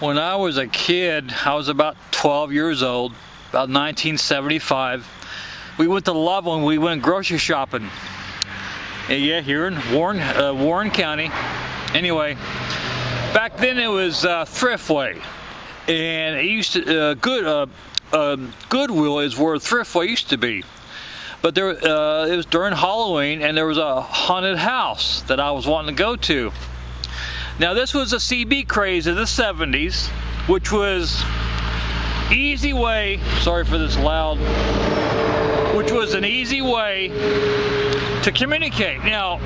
When I was a kid, I was about 12 years old, about 1975. We went to Loveland. We went grocery shopping. Yeah, here in Warren County. Anyway, back then it was Thriftway, and it used to Goodwill is where Thriftway used to be. But there, it was during Halloween, and there was a haunted house that I was wanting to go to. Now this was a CB craze of the 70s, which was easy way. Sorry for this loud. Which was an easy way to communicate. Now,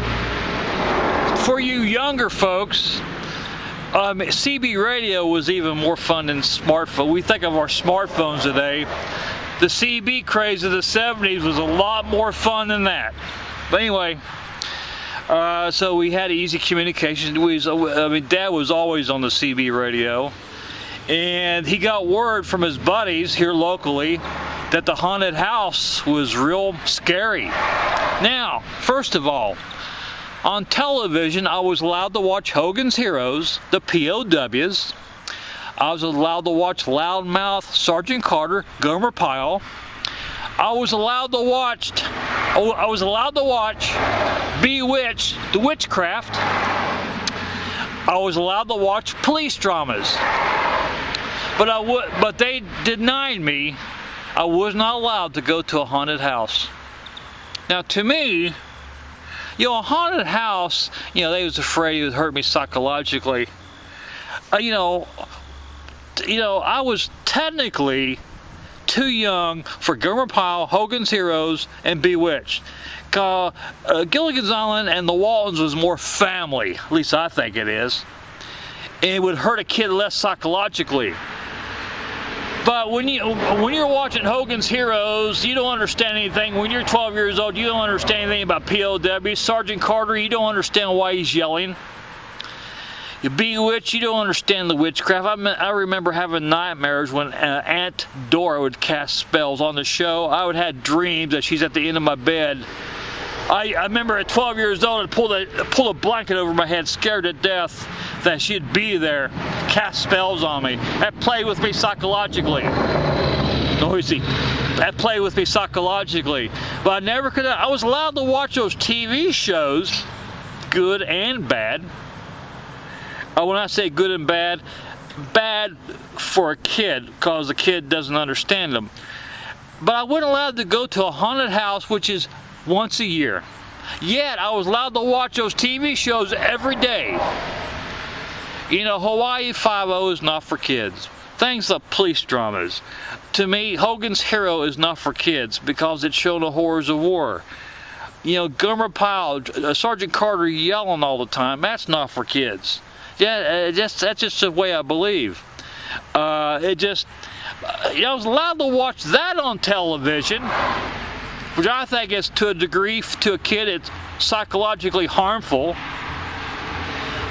for you younger folks, CB radio was even more fun than smartphone. We think of our smartphones today. The CB craze of the 70s was a lot more fun than that. But anyway, so we had easy communication. Dad was always on the CB radio, and he got word from his buddies here locally that the haunted house was real scary. Now, first of all, on television, I was allowed to watch Hogan's Heroes, the POWs. I was allowed to watch Loudmouth, Sergeant Carter, Gomer Pyle. I was allowed to watch Bewitched, the Witchcraft. I was allowed to watch police dramas. But they denied me. I was not allowed to go to a haunted house. Now, to me, a haunted house, they was afraid it would hurt me psychologically. I was technically too young for Gomer Pyle, Hogan's Heroes, and Bewitched. Gilligan's Island and the Waltons was more family, at least I think it is. And it would hurt a kid less psychologically. But when you're watching Hogan's Heroes, you don't understand anything. When you're 12 years old, you don't understand anything about POW. Sergeant Carter, you don't understand why he's yelling. You Bewitched, you don't understand the witchcraft. I remember having nightmares when Aunt Dora would cast spells on the show. I would have dreams that she's at the end of my bed. I remember at 12 years old, I'd pull a blanket over my head, scared to death that she'd be there, cast spells on me. That played with me psychologically. Noisy. That played with me psychologically. But I never could. I was allowed to watch those TV shows, good and bad. When I say good and bad, bad for a kid, because the kid doesn't understand them. But I wasn't allowed to go to a haunted house, which is once a year. Yet I was allowed to watch those TV shows every day. Hawaii Five-0 is not for kids. Things like police dramas. To me, Hogan's Hero is not for kids because it showed the horrors of war. Gomer Pyle, Sergeant Carter yelling all the time, that's not for kids. Yeah, that's just the way I believe. I was allowed to watch that on television, which I think is, to a degree, to a kid, it's psychologically harmful.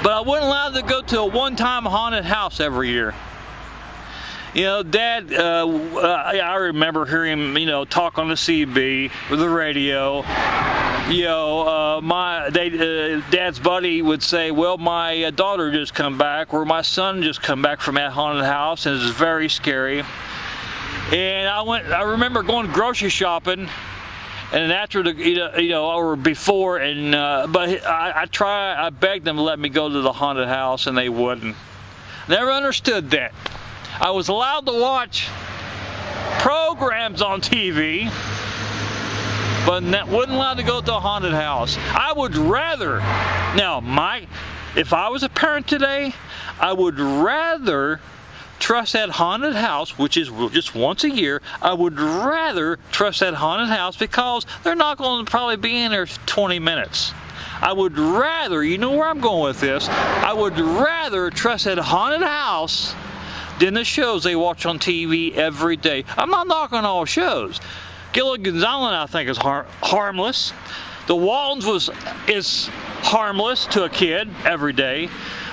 But I wasn't allowed to go to a one-time haunted house every year. Dad, I remember hearing him, talk on the CB with the radio. Dad's buddy would say, well, my daughter just come back, or my son just come back from that haunted house, and it's very scary. And I remember going grocery shopping, and after or before, and but I begged them to let me go to the haunted house, and they wouldn't. Never understood that. I was allowed to watch programs on TV, but wasn't allowed to go to a haunted house. I would rather, if I was a parent today, I would rather trust that haunted house, which is just once a year. I would rather trust that haunted house because they're not going to probably be in there 20 minutes. I would rather, where I'm going with this, I would rather trust that haunted house than the shows they watch on TV every day. I'm not knocking all shows. Gilligan's Island, I think, is harmless. The Waltons is harmless to a kid every day,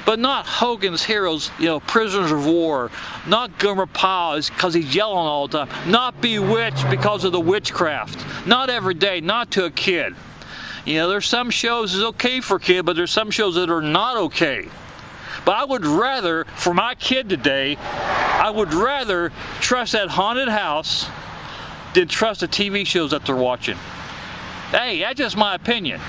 but not Hogan's Heroes, Prisoners of War, not Gomer Pyle because he's yelling all the time, not Bewitched because of the witchcraft, not every day, not to a kid. There's some shows that's okay for kids, but there's some shows that are not okay. But I would rather, for my kid today, I would rather trust that haunted house than trust the TV shows that they're watching. Hey, that's just my opinion.